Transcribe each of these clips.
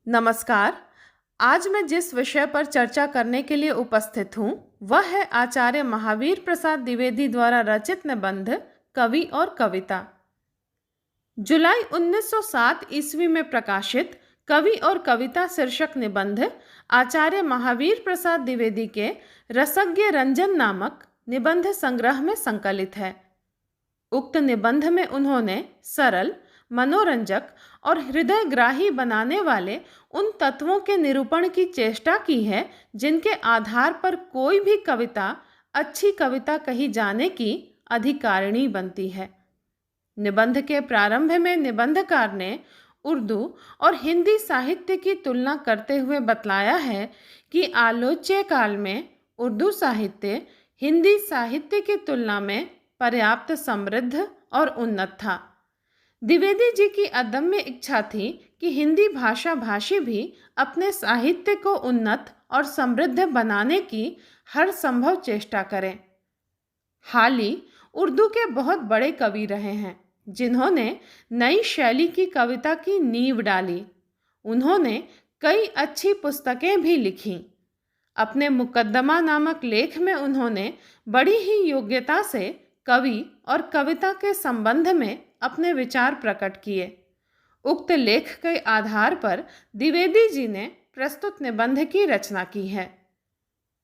नमस्कार। आज मैं जिस विषय पर चर्चा करने के लिए उपस्थित हूँ वह है आचार्य महावीर प्रसाद द्विवेदी द्वारा रचित निबंध कवि और कविता। जुलाई 1907 ईस्वी में प्रकाशित कवि और कविता शीर्षक निबंध आचार्य महावीर प्रसाद द्विवेदी के रसज्ञ रंजन नामक निबंध संग्रह में संकलित है। उक्त निबंध में उन्होंने सरल, मनोरंजक और हृदयग्राही बनाने वाले उन तत्वों के निरूपण की चेष्टा की है जिनके आधार पर कोई भी कविता अच्छी कविता कही जाने की अधिकारिणी बनती है। निबंध के प्रारंभ में निबंधकार ने उर्दू और हिंदी साहित्य की तुलना करते हुए बतलाया है कि आलोच्य काल में उर्दू साहित्य हिंदी साहित्य की तुलना में पर्याप्त समृद्ध और उन्नत था। द्विवेदी जी की अदम्य इच्छा थी कि हिंदी भाषा भाषी भी अपने साहित्य को उन्नत और समृद्ध बनाने की हर संभव चेष्टा करें। हाली उर्दू के बहुत बड़े कवि रहे हैं जिन्होंने नई शैली की कविता की नींव डाली। उन्होंने कई अच्छी पुस्तकें भी लिखीं। अपने मुकद्दमा नामक लेख में उन्होंने बड़ी ही योग्यता से कवि और कविता के संबंध में अपने विचार प्रकट किए। उक्त लेख के आधार पर द्विवेदी जी ने प्रस्तुत निबंध की रचना की है।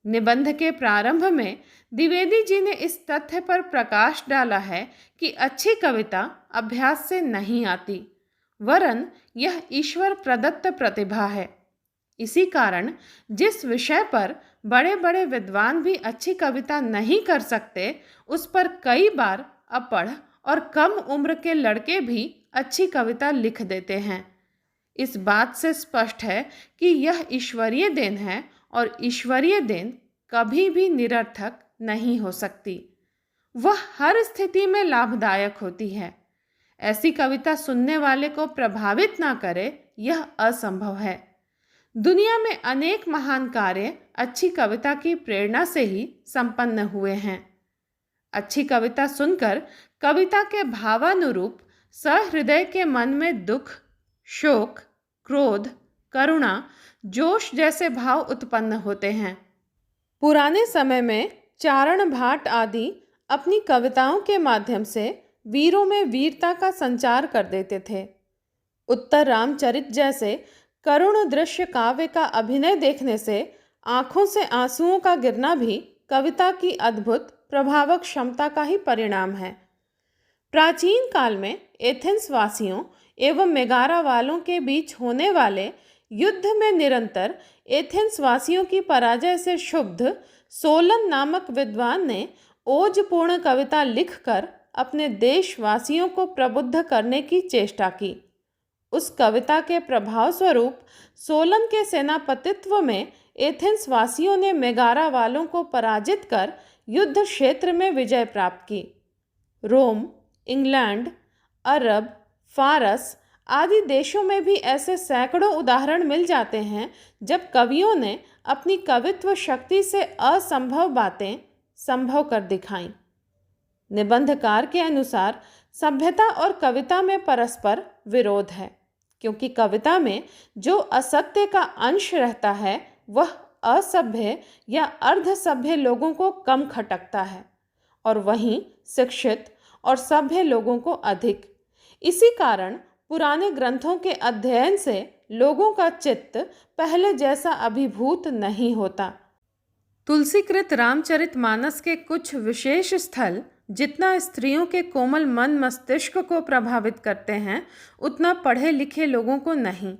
निबंध के प्रारंभ में द्विवेदी जी ने इस तथ्य पर प्रकाश डाला है कि अच्छी कविता अभ्यास से नहीं आती, वरन यह ईश्वर प्रदत्त प्रतिभा है। इसी कारण जिस विषय पर बड़े बड़े विद्वान भी अच्छी कविता नहीं कर सकते, उस पर कई बार अपढ़ और कम उम्र के लड़के भी अच्छी कविता लिख देते हैं। इस बात से स्पष्ट है कि यह ईश्वरीय देन है और ईश्वरीय देन कभी भी निरर्थक नहीं हो सकती। वह हर स्थिति में लाभदायक होती है। ऐसी कविता सुनने वाले को प्रभावित ना करे, यह असंभव है। दुनिया में अनेक महान कार्य अच्छी कविता की प्रेरणा से ही संपन्न हुए हैं। अच्छी कविता सुनकर कविता के भावानुरूप सहृदय के मन में दुख, शोक, क्रोध, करुणा, जोश जैसे भाव उत्पन्न होते हैं। पुराने समय में चारण भाट आदि अपनी कविताओं के माध्यम से वीरों में वीरता का संचार कर देते थे। उत्तर रामचरित जैसे करुण दृश्य काव्य का अभिनय देखने से आंखों से आंसुओं का गिरना भी कविता की अद्भुत प्रभावक क्षमता का ही परिणाम है। प्राचीन काल में एथेंस वासियों एवं मेगारा वालों के बीच होने वाले युद्ध में निरंतर एथेंस वासियों की पराजय से क्षुब्ध सोलन नामक विद्वान ने ओजपूर्ण कविता लिखकर अपने देशवासियों को प्रबुद्ध करने की चेष्टा की। उस कविता के प्रभाव स्वरूप सोलन के सेनापतित्व में एथेंस वासियों ने मेगारा वालों को पराजित कर युद्ध क्षेत्र में विजय प्राप्त की। रोम, इंग्लैंड, अरब, फारस आदि देशों में भी ऐसे सैकड़ों उदाहरण मिल जाते हैं जब कवियों ने अपनी कवित्व शक्ति से असंभव बातें संभव कर दिखाईं। निबंधकार के अनुसार सभ्यता और कविता में परस्पर विरोध है, क्योंकि कविता में जो असत्य का अंश रहता है वह असभ्य या अर्धसभ्य लोगों को कम खटकता है और वहीं शिक्षित और सभ्य लोगों को अधिक। इसी कारण पुराने ग्रंथों के अध्ययन से लोगों का चित्त पहले जैसा अभिभूत नहीं होता। तुलसीकृत रामचरितमानस के कुछ विशेष स्थल जितना स्त्रियों के कोमल मन मस्तिष्क को प्रभावित करते हैं, उतना पढ़े लिखे लोगों को नहीं।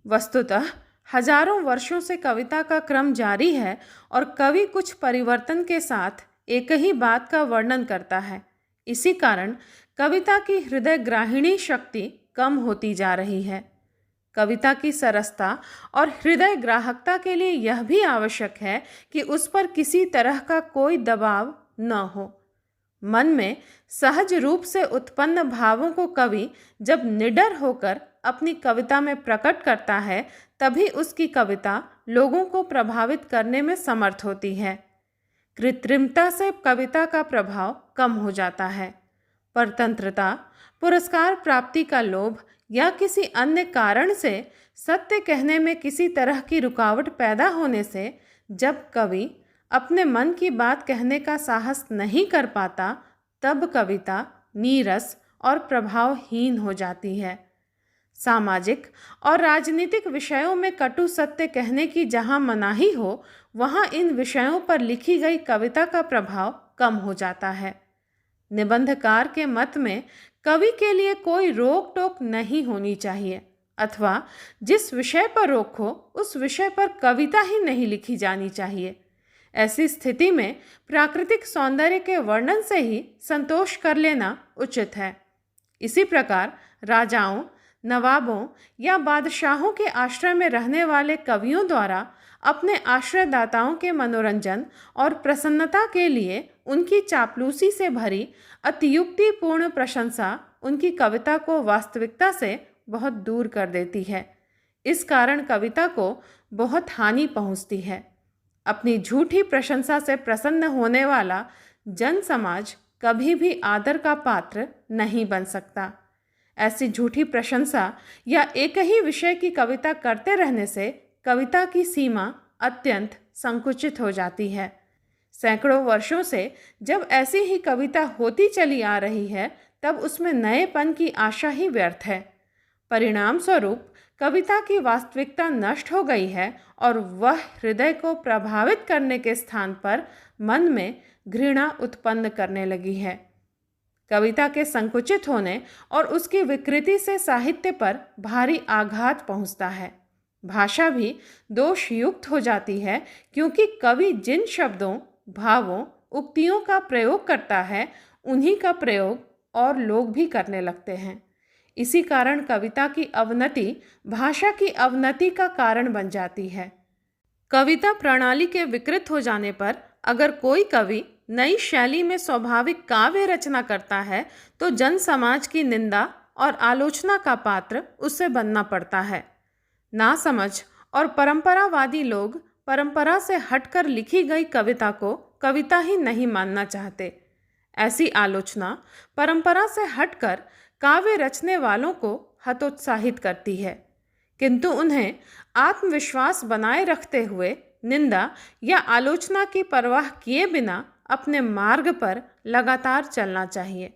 वस्तुतः हजारों वर्षों से कविता का क्रम जारी है और कवि कुछ परिवर्तन के साथ एक ही बात का वर्णन करता है। इसी कारण कविता की हृदय ग्राहिणी शक्ति कम होती जा रही है। कविता की सरसता और हृदय ग्राहकता के लिए यह भी आवश्यक है कि उस पर किसी तरह का कोई दबाव न हो। मन में सहज रूप से उत्पन्न भावों को कवि जब निडर होकर अपनी कविता में प्रकट करता है, तभी उसकी कविता लोगों को प्रभावित करने में समर्थ होती है। कृत्रिमता से कविता का प्रभाव कम हो जाता है। परतंत्रता, पुरस्कार प्राप्ति का लोभ या किसी अन्य कारण से सत्य कहने में किसी तरह की रुकावट पैदा होने से जब कवि अपने मन की बात कहने का साहस नहीं कर पाता, तब कविता नीरस और प्रभावहीन हो जाती है। सामाजिक और राजनीतिक विषयों में कटु सत्य कहने की जहां मनाही हो, वहां इन विषयों पर लिखी गई कविता का प्रभाव कम हो जाता है। निबंधकार के मत में कवि के लिए कोई रोक टोक नहीं होनी चाहिए, अथवा जिस विषय पर रोक हो उस विषय पर कविता ही नहीं लिखी जानी चाहिए। ऐसी स्थिति में प्राकृतिक सौंदर्य के वर्णन से ही संतोष कर लेना उचित है। इसी प्रकार राजाओं, नवाबों या बादशाहों के आश्रय में रहने वाले कवियों द्वारा अपने आश्रयदाताओं के मनोरंजन और प्रसन्नता के लिए उनकी चापलूसी से भरी अतियुक्तिपूर्ण प्रशंसा उनकी कविता को वास्तविकता से बहुत दूर कर देती है। इस कारण कविता को बहुत हानि पहुंचती है। अपनी झूठी प्रशंसा से प्रसन्न होने वाला जन समाज कभी भी आदर का पात्र नहीं बन सकता। ऐसी झूठी प्रशंसा या एक ही विषय की कविता करते रहने से कविता की सीमा अत्यंत संकुचित हो जाती है। सैकड़ों वर्षों से जब ऐसी ही कविता होती चली आ रही है, तब उसमें नएपन की आशा ही व्यर्थ है। परिणाम स्वरूप कविता की वास्तविकता नष्ट हो गई है और वह हृदय को प्रभावित करने के स्थान पर मन में घृणा उत्पन्न करने लगी है। कविता के संकुचित होने और उसकी विकृति से साहित्य पर भारी आघात पहुंचता है। भाषा भी दोष युक्त हो जाती है, क्योंकि कवि जिन शब्दों, भावों, उक्तियों का प्रयोग करता है, उन्हीं का प्रयोग और लोग भी करने लगते हैं। इसी कारण कविता की अवनति भाषा की अवनति का कारण बन जाती है। कविता प्रणाली के विकृत हो जाने पर अगर कोई कवि नई शैली में स्वाभाविक काव्य रचना करता है, तो जन समाज की निंदा और आलोचना का पात्र उससे बनना पड़ता है। नासमझ और परंपरावादी लोग परंपरा से हटकर लिखी गई कविता को कविता ही नहीं मानना चाहते। ऐसी आलोचना परंपरा से हटकर काव्य रचने वालों को हतोत्साहित करती है, किंतु उन्हें आत्मविश्वास बनाए रखते हुए निंदा या आलोचना की परवाह किए बिना अपने मार्ग पर लगातार चलना चाहिए।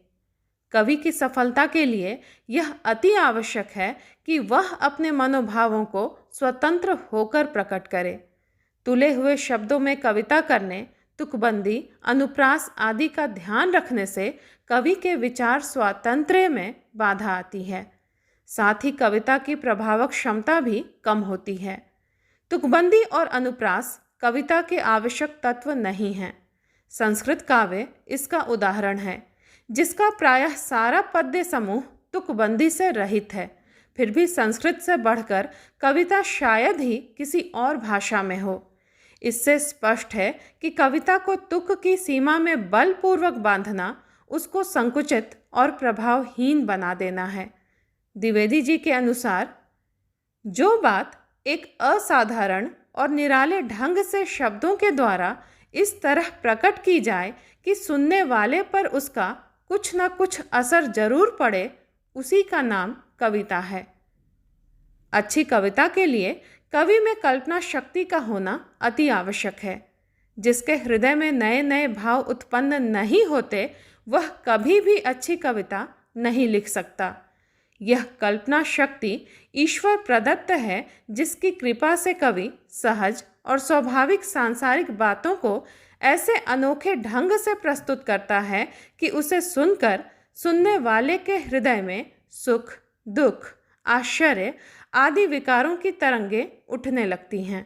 कवि की सफलता के लिए यह अति आवश्यक है कि वह अपने मनोभावों को स्वतंत्र होकर प्रकट करे। तुले हुए शब्दों में कविता करने, तुकबंदी, अनुप्रास आदि का ध्यान रखने से कवि के विचार स्वातंत्र्य में बाधा आती है। साथ ही कविता की प्रभावक क्षमता भी कम होती है। तुकबंदी और अनुप्रास कविता के आवश्यक तत्व नहीं हैं। संस्कृत काव्य इसका उदाहरण है, जिसका प्रायः सारा पद्य समूह तुकबंदी से रहित है। फिर भी संस्कृत से बढ़कर कविता शायद ही किसी और भाषा में हो। इससे स्पष्ट है कि कविता को तुक की सीमा में बलपूर्वक बांधना उसको संकुचित और प्रभावहीन बना देना है। द्विवेदी जी के अनुसार जो बात एक असाधारण और निराले ढंग से शब्दों के द्वारा इस तरह प्रकट की जाए कि सुनने वाले पर उसका कुछ न कुछ असर जरूर पड़े, उसी का नाम कविता है। अच्छी कविता के लिए कवि में कल्पना शक्ति का होना अति आवश्यक है। जिसके हृदय में नए नए भाव उत्पन्न नहीं होते, वह कभी भी अच्छी कविता नहीं लिख सकता। यह कल्पना शक्ति ईश्वर प्रदत्त है, जिसकी कृपा से कवि सहज और स्वाभाविक सांसारिक बातों को ऐसे अनोखे ढंग से प्रस्तुत करता है कि उसे सुनकर सुनने वाले के हृदय में सुख, दुख, आश्चर्य आदि विकारों की तरंगें उठने लगती हैं।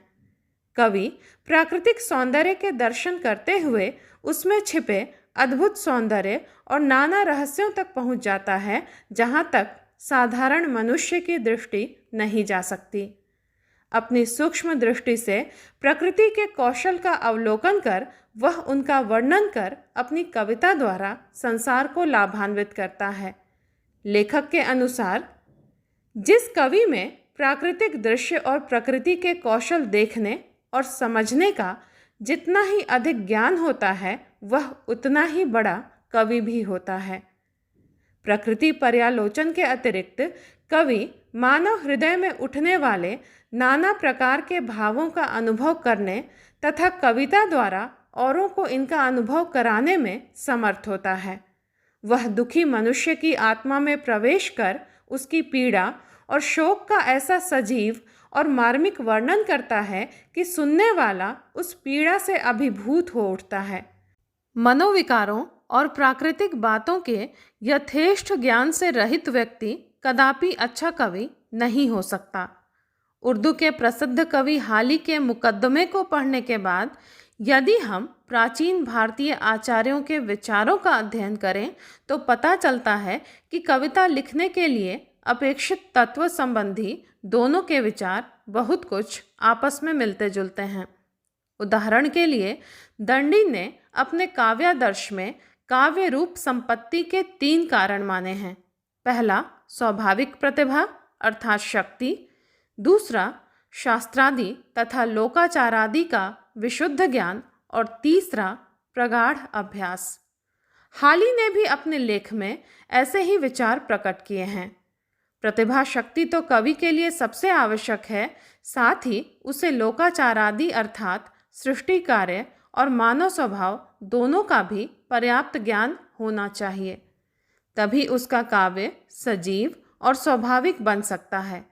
कवि प्राकृतिक सौंदर्य के दर्शन करते हुए उसमें छिपे अद्भुत सौंदर्य और नाना रहस्यों तक पहुंच जाता है, जहां तक साधारण मनुष्य की दृष्टि नहीं जा सकती। अपनी सूक्ष्म दृष्टि से प्रकृति के कौशल का अवलोकन कर वह उनका वर्णन कर अपनी कविता द्वारा संसार को लाभान्वित करता है। लेखक के अनुसार जिस कवि में प्राकृतिक दृश्य और प्रकृति के कौशल देखने और समझने का जितना ही अधिक ज्ञान होता है, वह उतना ही बड़ा कवि भी होता है। प्रकृति पर्यालोचन के अतिरिक्त कवि मानव हृदय में उठने वाले नाना प्रकार के भावों का अनुभव करने तथा कविता द्वारा औरों को इनका अनुभव कराने में समर्थ होता है। वह दुखी मनुष्य की आत्मा में प्रवेश कर उसकी पीड़ा और शोक का ऐसा सजीव और मार्मिक वर्णन करता है कि सुनने वाला उस पीड़ा से अभिभूत हो उठता है। मनोविकारों और प्राकृतिक बातों के यथेष्ट ज्ञान से रहित व्यक्ति कदापि अच्छा कवि नहीं हो सकता। उर्दू के प्रसिद्ध कवि हाली के मुकद्दमे को पढ़ने के बाद यदि हम प्राचीन भारतीय आचार्यों के विचारों का अध्ययन करें तो पता चलता है कि कविता लिखने के लिए अपेक्षित तत्व संबंधी दोनों के विचार बहुत कुछ आपस में मिलते जुलते हैं। उदाहरण के लिए दंडी ने अपने काव्यादर्श में काव्य रूप संपत्ति के 3 कारण माने हैं। पहला, स्वाभाविक प्रतिभा अर्थात शक्ति। दूसरा, शास्त्रादि तथा लोकाचारादि का विशुद्ध ज्ञान। और तीसरा, प्रगाढ़ अभ्यास। हाली ने भी अपने लेख में ऐसे ही विचार प्रकट किए हैं। प्रतिभा शक्ति तो कवि के लिए सबसे आवश्यक है, साथ ही उसे लोकाचारादि अर्थात सृष्टि कार्य और मानव स्वभाव दोनों का भी पर्याप्त ज्ञान होना चाहिए, तभी उसका काव्य सजीव और स्वाभाविक बन सकता है।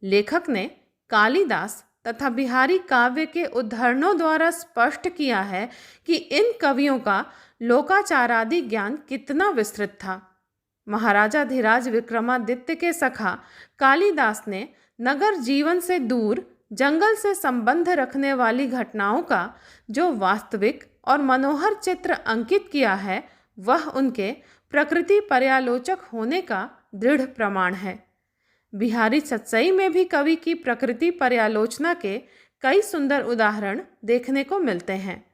लेखक ने कालिदास तथा बिहारी काव्य के उद्धरणों द्वारा स्पष्ट किया है कि इन कवियों का लोकाचारादि ज्ञान कितना विस्तृत था। महाराजा धीराज विक्रमादित्य के सखा कालिदास ने नगर जीवन से दूर जंगल से संबंध रखने वाली घटनाओं का जो वास्तविक और मनोहर चित्र अंकित किया है, वह उनके प्रकृति पर्यालोचक होने का दृढ़ प्रमाण है। बिहारी सतसई में भी कवि की प्रकृति पर्यालोचना के कई सुंदर उदाहरण देखने को मिलते हैं।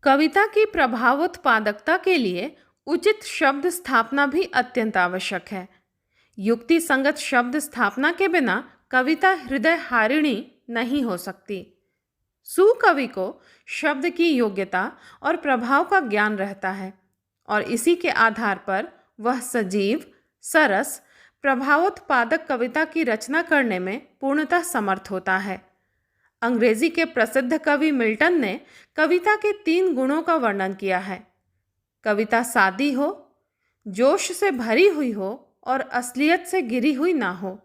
कविता की प्रभावोत्पादकता के लिए उचित शब्द स्थापना भी अत्यंत आवश्यक है। युक्ति संगत शब्द स्थापना के बिना कविता हृदय हारिणी नहीं हो सकती। सुकवि को शब्द की योग्यता और प्रभाव का ज्ञान रहता है और इसी के आधार पर वह सजीव, सरस, प्रभावोत्पादक कविता की रचना करने में पूर्णतः समर्थ होता है। अंग्रेजी के प्रसिद्ध कवि मिल्टन ने कविता के 3 गुणों का वर्णन किया है। कविता सादी हो, जोश से भरी हुई हो और असलियत से गिरी हुई ना हो।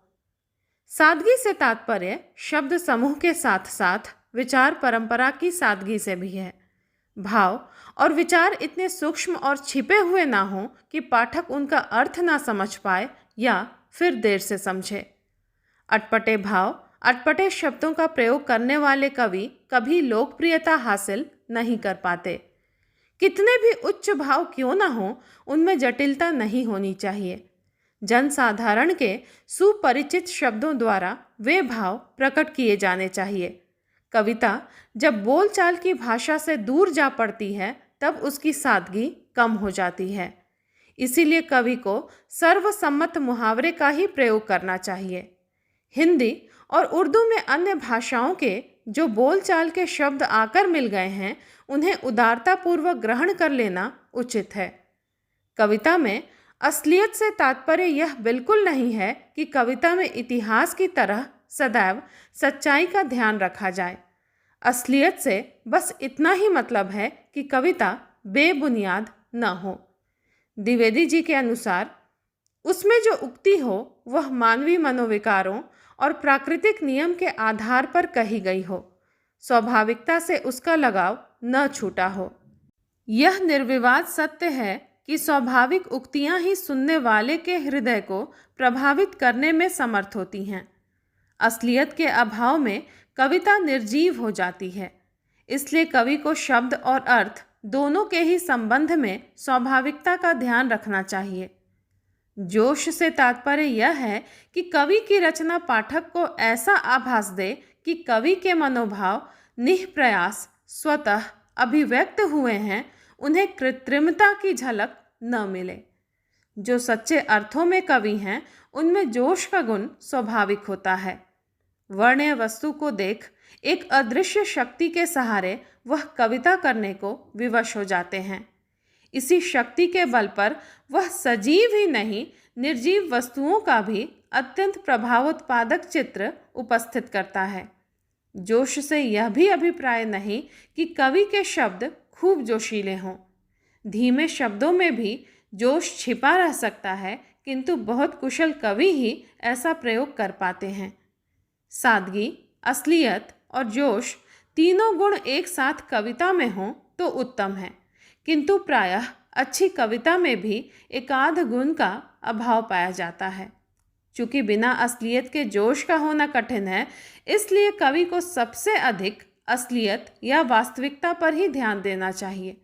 सादगी से तात्पर्य शब्द समूह के साथ साथ विचार परंपरा की सादगी से भी है। भाव और विचार इतने सूक्ष्म और छिपे हुए ना हो कि पाठक उनका अर्थ ना समझ पाए या फिर देर से समझे। अटपटे भाव, अटपटे शब्दों का प्रयोग करने वाले कवि कभी लोकप्रियता हासिल नहीं कर पाते। कितने भी उच्च भाव क्यों ना हो, उनमें जटिलता नहीं होनी चाहिए। जनसाधारण के सुपरिचित शब्दों द्वारा वे भाव प्रकट किए जाने चाहिए। कविता जब बोलचाल की भाषा से दूर जा पड़ती है तब उसकी सादगी कम हो जाती है। इसीलिए कवि को सर्वसम्मत मुहावरे का ही प्रयोग करना चाहिए। हिंदी और उर्दू में अन्य भाषाओं के जो बोलचाल के शब्द आकर मिल गए हैं, उन्हें उदारतापूर्वक ग्रहण कर लेना उचित है। कविता में असलियत से तात्पर्य यह बिल्कुल नहीं है कि कविता में इतिहास की तरह सदैव सच्चाई का ध्यान रखा जाए। असलियत से बस इतना ही मतलब है कि कविता बेबुनियाद न हो। द्विवेदी जी के अनुसार उसमें जो उक्ति हो वह मानवीय मनोविकारों और प्राकृतिक नियम के आधार पर कही गई हो, स्वाभाविकता से उसका लगाव न छूटा हो। यह निर्विवाद सत्य है कि स्वाभाविक उक्तियां ही सुनने वाले के हृदय को प्रभावित करने में समर्थ होती हैं। असलियत के अभाव में कविता निर्जीव हो जाती है। इसलिए कवि को शब्द और अर्थ दोनों के ही संबंध में स्वाभाविकता का ध्यान रखना चाहिए। जोश से तात्पर्य यह है कि कवि की रचना पाठक को ऐसा आभास दे कि कवि के मनोभाव निष्प्रयास स्वतः अभिव्यक्त हुए हैं, उन्हें कृत्रिमता की झलक न मिले। जो सच्चे अर्थों में कवि हैं, उनमें जोश का गुण स्वाभाविक होता है। वर्ण्य वस्तु को देख एक अदृश्य शक्ति के सहारे वह कविता करने को विवश हो जाते हैं। इसी शक्ति के बल पर वह सजीव ही नहीं, निर्जीव वस्तुओं का भी अत्यंत प्रभावोत्पादक चित्र उपस्थित करता है। जोश से यह भी अभिप्राय नहीं कि कवि के शब्द खूब जोशीले हों। धीमे शब्दों में भी जोश छिपा रह सकता है, किंतु बहुत कुशल कवि ही ऐसा प्रयोग कर पाते हैं। सादगी, असलियत और जोश तीनों गुण एक साथ कविता में हों तो उत्तम है, किंतु प्रायः अच्छी कविता में भी एकाध गुण का अभाव पाया जाता है। चूँकि बिना असलियत के जोश का होना कठिन है, इसलिए कवि को सबसे अधिक असलियत या वास्तविकता पर ही ध्यान देना चाहिए।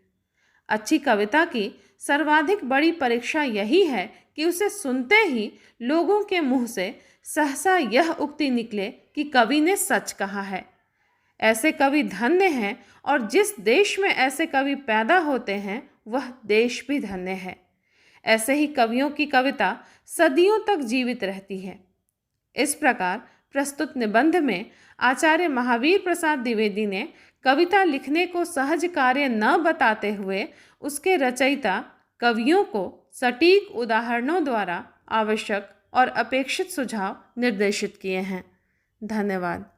अच्छी कविता की सर्वाधिक बड़ी परीक्षा यही है कि उसे सुनते ही लोगों के मुंह से सहसा यह उक्ति निकले कि कवि ने सच कहा है। ऐसे कवि धन्य हैं, और जिस देश में ऐसे कवि पैदा होते हैं वह देश भी धन्य है। ऐसे ही कवियों की कविता सदियों तक जीवित रहती है। इस प्रकार प्रस्तुत निबंध में आचार्य महावीर प्रसाद द्विवेदी ने कविता लिखने को सहज कार्य न बताते हुए उसके रचयिता कवियों को सटीक उदाहरणों द्वारा आवश्यक और अपेक्षित सुझाव निर्देशित किए हैं। धन्यवाद।